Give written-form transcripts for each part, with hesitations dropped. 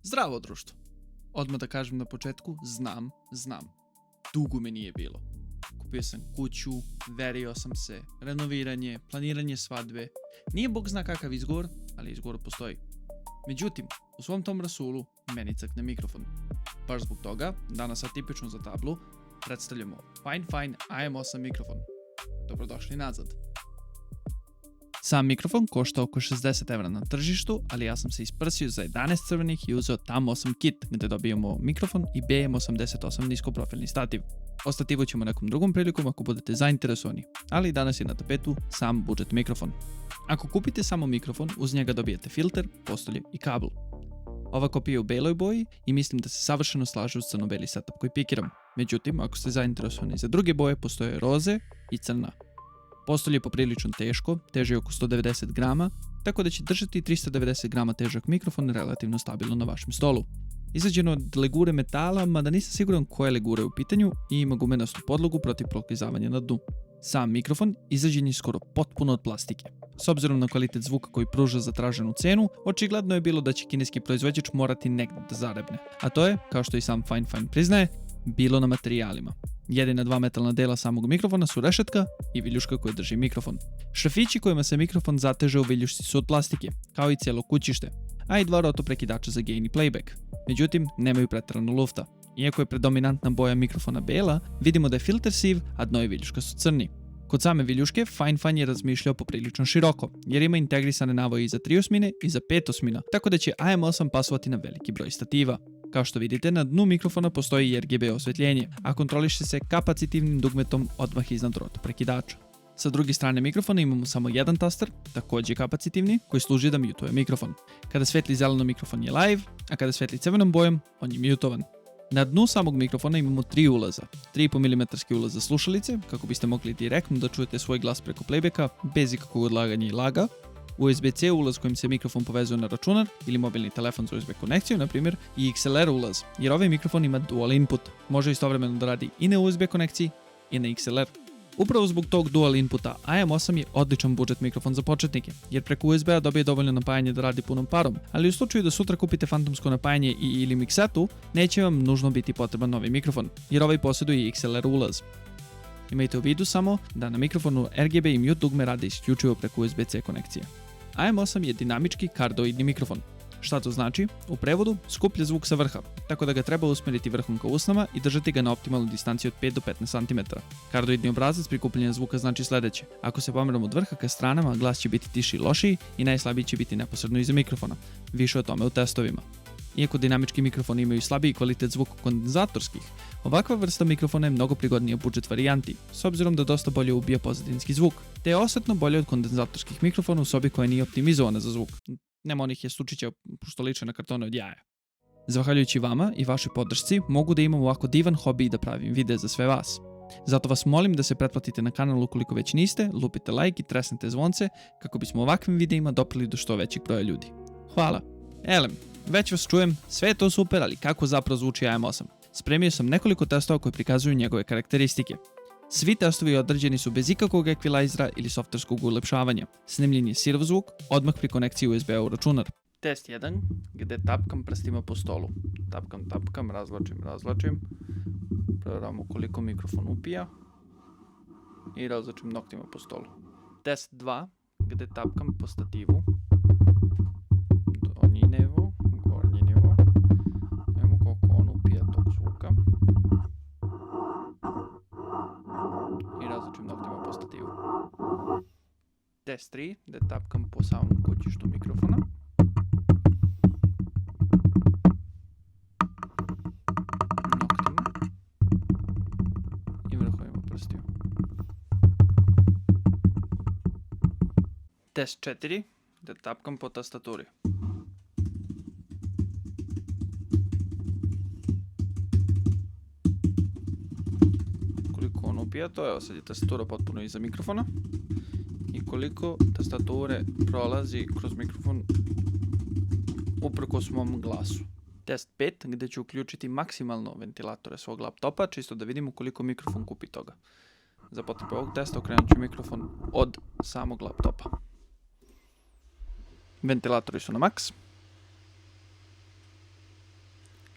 Zdravo društvo. Odmah da kažem na početku, znam. Dugo me nije bilo. Kupio sam kuću, verio sam se, renoviranje, planiranje svadbe. Nije bog zna kakav izgovor, ali izgovor postoji. Međutim, u svom tom rasulu meni crkne mikrofon. Baš zbog toga, danas atipično za tablu, predstavljamo Fine AM8 mikrofon. Dobrodošli nazad. Sam mikrofon košta oko 60 evra na tržištu, ali ja sam se isprsio za 11 crvenih i uzeo TAM8 kit, gde dobijemo mikrofon i BM88 niskoprofilni stativ. O stativu ćemo nekom drugom prilikom ako budete zainteresovani, ali danas je na tapetu sam budžet mikrofon. Ako kupite samo mikrofon, uz njega dobijete filter, postolje i kabel. Ova kopija je u beloj boji i mislim da se savršeno slaže uz crno-beli setup koji pikiram. Međutim, ako ste zainteresovani za druge boje, postoje roze i crna. Postolje je poprilično teško, teže je oko 190 grama, tako da će držati 390 grama težak mikrofon relativno stabilno na vašem stolu. Izađeno od legure metala, mada nisam siguran koje legure u pitanju i ima gumenastu podlogu protiv proklizavanja na dnu. Sam mikrofon izađen je skoro potpuno od plastike. S obzirom na kvalitet zvuka koji pruža za traženu cenu, očigledno je bilo da će kineski proizvođač morati negdje da zarebne. A to je, kao što i sam Fine priznaje, bilo na materijalima. Jedina dva metalna dela samog mikrofona su rešetka i viljuška koja drži mikrofon. Šrafići kojima se mikrofon zateže u viljušci su od plastike, kao i cijelo kućište, a i dva rotoprekidača za gain i playback. Međutim, nemaju preterano lufta. Iako je predominantna boja mikrofona bela, vidimo da je filter siv, a dno i viljuška su crni. Kod same viljuške, Fine je razmišljao poprilično široko, jer ima integrisane navoje i za 3 osmine i za 5 osmina, tako da će AM8 pasovati na veliki broj stativa. Kao što vidite, na dnu mikrofona postoji i RGB osvetljenje, a kontroliše se kapacitivnim dugmetom odmah iznad rotoprekidača. Sa druge strane mikrofona imamo samo jedan taster, također kapacitivni, koji služi da mutuje mikrofon. Kada svetli zeleno, mikrofon je live, a kada svetli crvenom bojom, on je mutovan. Na dnu samog mikrofona imamo 3 ulaza, 3,5 mm ulaz za slušalice, kako biste mogli direktno da čujete svoj glas preko playbacka, bez ikakvog odlaganja i laga, USB-C ulaz kojim se mikrofon povezuje na računar ili mobilni telefon za USB konekciju, na primjer, i XLR ulaz, jer ovaj mikrofon ima dual input, može istovremeno da radi i na USB konekciji i na XLR. Upravo zbog tog dual inputa, AM8 je odličan budžet mikrofon za početnike, jer preko USB-a dobije dovoljno napajanje da radi punom parom, ali u slučaju da sutra kupite fantomsko napajanje ili miksetu, neće vam nužno biti potreban novi mikrofon, jer ovaj posjeduje i XLR ulaz. Imajte u vidu samo da na mikrofonu RGB i mute dugme rade isključivo preko USB-C konekcije. AM8 je dinamički kardoidni mikrofon. Šta to znači? U prevodu, skuplja zvuk sa vrha, tako da ga treba usmeriti vrhom ka usnama i držati ga na optimalnoj distanci od 5 do 15 cm. Kardoidni obrazac prikupljanja zvuka znači sljedeće. Ako se pomeramo od vrha ka stranama, glas će biti tiši i lošiji i najslabiji će biti neposredno iza mikrofona. Više o tome u testovima. Iako dinamički mikrofoni imaju slabiji kvalitet zvuka kondenzatorskih, ovakva vrsta mikrofona je mnogo prigodnija budžet varijanti, s obzirom da dosta bolje ubija pozadinski zvuk, te je osjetno bolje od kondenzatorskih mikrofona u sobi koja nije optimizovana za zvuk. Nema onih jastučića što liče na kartone od jaja. Zahvaljujući vama i vašoj podršci mogu da imam ovako divan hobi i da pravim videe za sve vas. Zato vas molim da se pretplatite na kanal ukoliko već niste, lupite like i tresnete zvonce kako bismo ovakvim videima doprili do što većeg broja ljudi. Hvala. Elem, već vas čujem, sve je to super, ali kako zapravo zvuči AM8? Spremio sam nekoliko testova koji prikazuju njegove karakteristike. Svi testovi određeni su bez ikakvog ekvilajzera ili softverskog ulepšavanja. Snimljen je sirov zvuk, odmah pri konekciji USB-a u računar. Test 1, gde tapkam prstima po stolu. Tapkam, razvlačim. Provjeravamo koliko mikrofon upija. I razvlačim noktima po stolu. Test 2, gde tapkam po stativu. Donji nivo, gornji nivo. Vidimo koliko on upija tog zvuka. I različim noktima po stativu. Test 3, gde tapkam po samom kućištu mikrofona. Noktima. I vrhovima prstiju. Test 4, gde tapkam po tastaturi. To je, sad je tastatura potpuno iza mikrofona i koliko tastature prolazi kroz mikrofon uprkos mom glasu. Test 5, gdje ću uključiti maksimalno ventilatore svog laptopa, čisto da vidimo koliko mikrofon kupi toga. Za potrebe ovog testa okrenut ću mikrofon od samog laptopa. Ventilatori su na maks.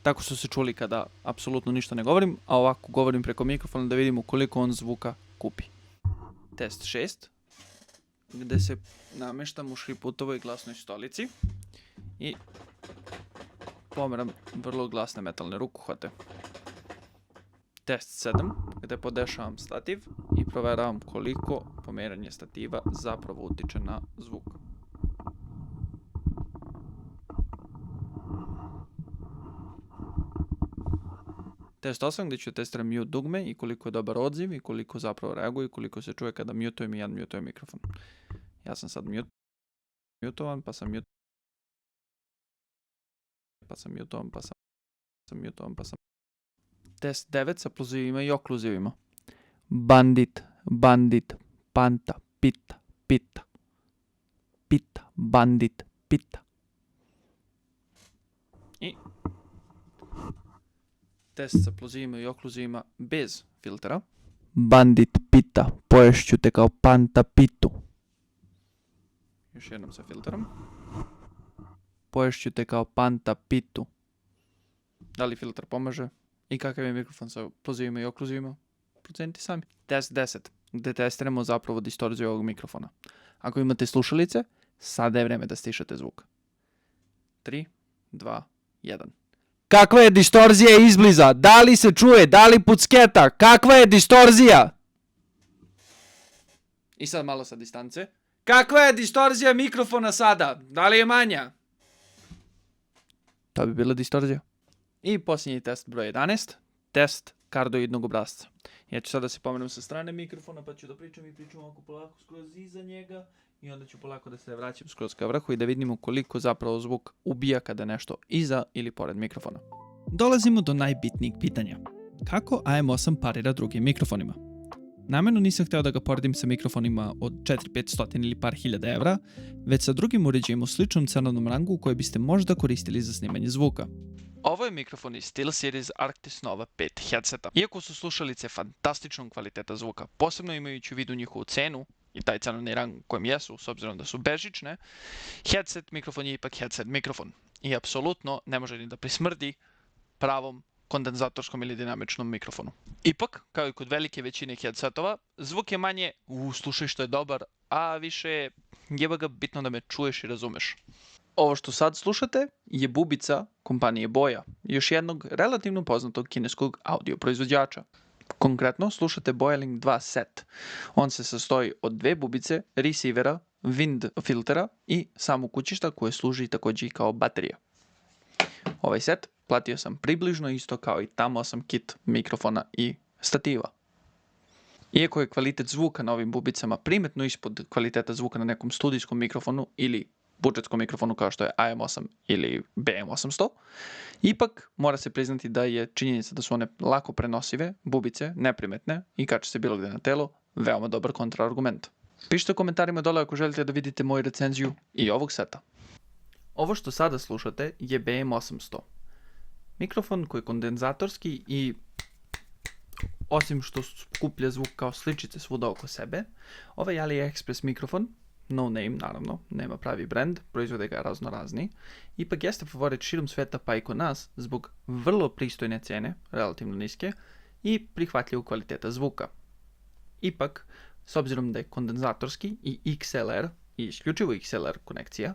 Tako su se čuli kada apsolutno ništa ne govorim, a ovako govorim preko mikrofona da vidimo koliko on zvuka kupi. Test 6, gde se nameštam u šriputovoj glasnoj stolici i pomeram vrlo glasne metalne rukohvate. Test 7, gde podešavam stativ i proveravam koliko pomeranje stativa zapravo utiče na zvuk. Test 8, gdje ću testirati mute dugme i koliko je dobar odziv i koliko zapravo reaguje i koliko se čuje kada mutujem i unmutujem mikrofon. Ja sam sad mutovan, pa sam mutovan. Test 9 sa pluzivima i okluzivima. Bandit, panta, pita, bandit, pita. I test sa pluzivima i okluzivima bez filtera. Bandit pita, poješću te kao panta pitu. Još jednom sa filterom. Poješću te kao panta pitu. Da li filter pomaže? I kakav je mikrofon sa pluzivima i okluzivima? Procenite sami. Test 10, gde testiramo zapravo distorziju ovog mikrofona. Ako imate slušalice, sada je vreme da stišate zvuk. 3, 2, 1. Kakva je distorzija izbliza? Da li se čuje? Da li pucketa? Kakva je distorzija? I sad malo sa distance. Kakva je distorzija mikrofona sada? Da li je manja? To bi bila distorzija. I posljednji test broj 11. Test kardoidnog obrazca. Ja ću sada se pomenem sa strane mikrofona pa ću da pričam ovako polako skroz iza njega. I onda ću polako da se vraćam skroz ka vrhu i da vidimo koliko zapravo zvuk ubija kada nešto iza ili pored mikrofona. Dolazimo do najbitnijeg pitanja. Kako AM8 parira drugim mikrofonima? Namjerno nisam hteo da ga poredim sa mikrofonima od 4-500 ili par hiljada evra, već sa drugim uređajem u sličnom cenovnom rangu koje biste možda koristili za snimanje zvuka. Ovo je mikrofon iz SteelSeries Arctis Nova 5 headseta. Iako su slušalice fantastičnog kvaliteta zvuka, posebno imajući u vidu njihovu cenu i taj cenovni rang u kojem jesu, s obzirom da su bežične, headset mikrofon je ipak headset mikrofon i apsolutno ne može ni da prismrdi pravom kondenzatorskom ili dinamičnom mikrofonu. Ipak, kao i kod velike većine headsetova, zvuk je manje slušaj što je dobar, a više jeba ga bitno da me čuješ i razumeš. Ovo što sad slušate je bubica kompanije Boya, još jednog relativno poznatog kineskog audio proizvođača. Konkretno slušate Boya-Link 2 set. On se sastoji od dve bubice, receivera, wind filtera i samu kućišta koje služi također i kao baterija. Ovaj set platio sam približno isto kao i tamo 8 kit mikrofona i stativa. Iako je kvalitet zvuka na ovim bubicama primetno ispod kvaliteta zvuka na nekom studijskom mikrofonu ili budžetskom mikrofonu kao što je AM8 ili BM800, ipak mora se priznati da je činjenica da su one lako prenosive, bubice, neprimetne i kače se bilo gde na telo, veoma dobar kontraargument. Pišite u komentarima dole ako želite da vidite moju recenziju i ovog seta. Ovo što sada slušate je BM800. Mikrofon koji je kondenzatorski i osim što skuplja zvuk kao sličice svuda oko sebe, ovaj AliExpress mikrofon, no name naravno, nema pravi brand, proizvode ga razno razni, ipak jeste favorit širom sveta pa i kod nas zbog vrlo pristojne cene, relativno niske, i prihvatljivog kvaliteta zvuka. Ipak, s obzirom da je kondenzatorski i XLR, i isključivo XLR konekcija,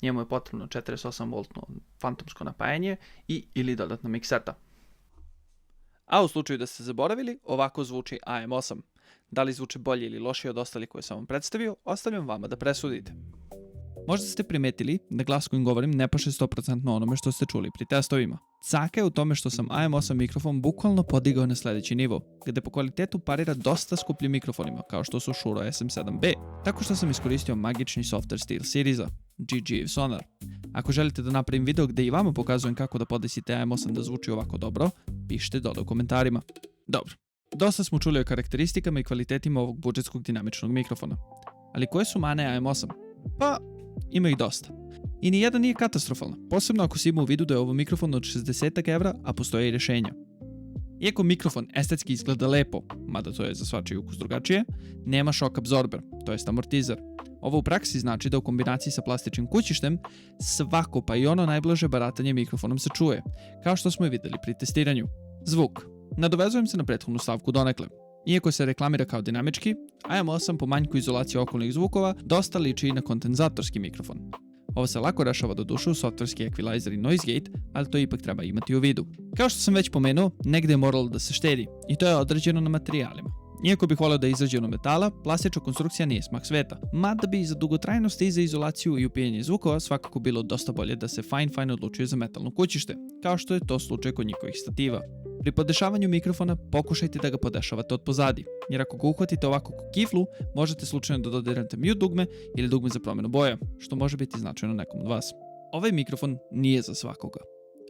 njemu je potrebno 48V fantomsko napajanje i ili dodatna mikseta. A u slučaju da ste zaboravili, ovako zvuči AM8. Da li zvuče bolje ili lošije od ostalih koje sam vam predstavio, ostavljam vama da presudite. Možda ste primetili da glas kojim govorim ne paše 100% onome što ste čuli pri testovima. Caka je u tome što sam AM8 mikrofon bukvalno podigao na sljedeći nivo, gde po kvalitetu parira dosta skupljim mikrofonima, kao što su Shure SM7B, tako što sam iskoristio magični software SteelSeriesa, GG Sonar. Ako želite da napravim video gde i vama pokazujem kako da podesite AM8 da zvuči ovako dobro, pišite dole u komentarima. Dobro, dosta smo čuli o karakteristikama i kvalitetima ovog budžetskog dinamičnog mikrofona. Ali koje su mane AM8? Pa, ima ih dosta. I nijedan nije katastrofalna, posebno ako si ima u vidu da je ovo mikrofon od 60 evra, a postoje i rješenja. Iako mikrofon estetski izgleda lepo, mada to je za svačiji ukus drugačije, nema shock absorber, to jest amortizer. Ovo u praksi znači da u kombinaciji sa plastičnim kućištem svako, pa i ono najbliže baratanje mikrofonom se čuje, kao što smo i vidjeli pri testiranju. Zvuk. Nadovezujem se na prethodnu stavku donekle. Iako se reklamira kao dinamički, AM8 po manjku izolacije okolnih zvukova dosta liči i na kondenzatorski mikrofon. Ovo se lako rešava do duše u softverski equalizer i noise gate, ali to ipak treba imati u vidu. Kao što sam već pomenuo, negde je moralo da se štedi i to je određeno na materijalima. Iako bih voleo da je izrađeno od metala, plastična konstrukcija nije smak sveta, mada bi za dugotrajnost i za izolaciju i upijanje zvukova svakako bilo dosta bolje da se fine odlučuje za metalno kućište, kao što je to slučaj kod njihovih stativa. Pri podešavanju mikrofona pokušajte da ga podešavate od pozadi, jer ako ga uhvatite ovako ko kiflu, možete slučajno da dodirnete mute dugme ili dugme za promjenu boja, što može biti značajno nekom od vas. Ovaj mikrofon nije za svakoga.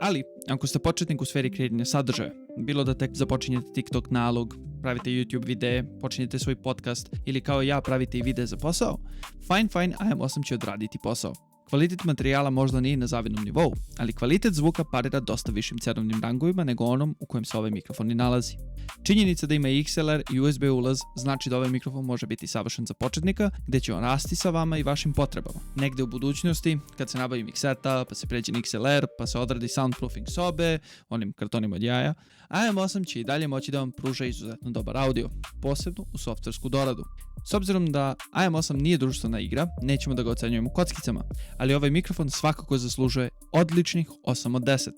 Ali, ako ste početnik u sferi kreiranja sadržaja, bilo da tek započinjete TikTok nalog, pravite YouTube videe, počinjete svoj podcast ili kao ja pravite i videe za posao, fine, AM8 će odraditi posao. Kvalitet materijala možda nije na zavidnom nivou, ali kvalitet zvuka parira dosta višim cenovnim rangovima nego onom u kojem se ovaj mikrofon i nalazi. Činjenica da ima XLR i USB ulaz znači da ovaj mikrofon može biti savršen za početnika, gdje će on rasti sa vama i vašim potrebama. Negde u budućnosti, kad se nabavi mikseta, pa se pređe na XLR, pa se odradi soundproofing sobe, onim kartonima od jaja, AM8 će i dalje moći da vam pruža izuzetno dobar audio, posebno u softversku doradu. S obzirom da AM8 nije društvena igra, nećemo da ga ocenjujemo kockicama, ali ovaj mikrofon svakako zaslužuje odličnih 8 od 10.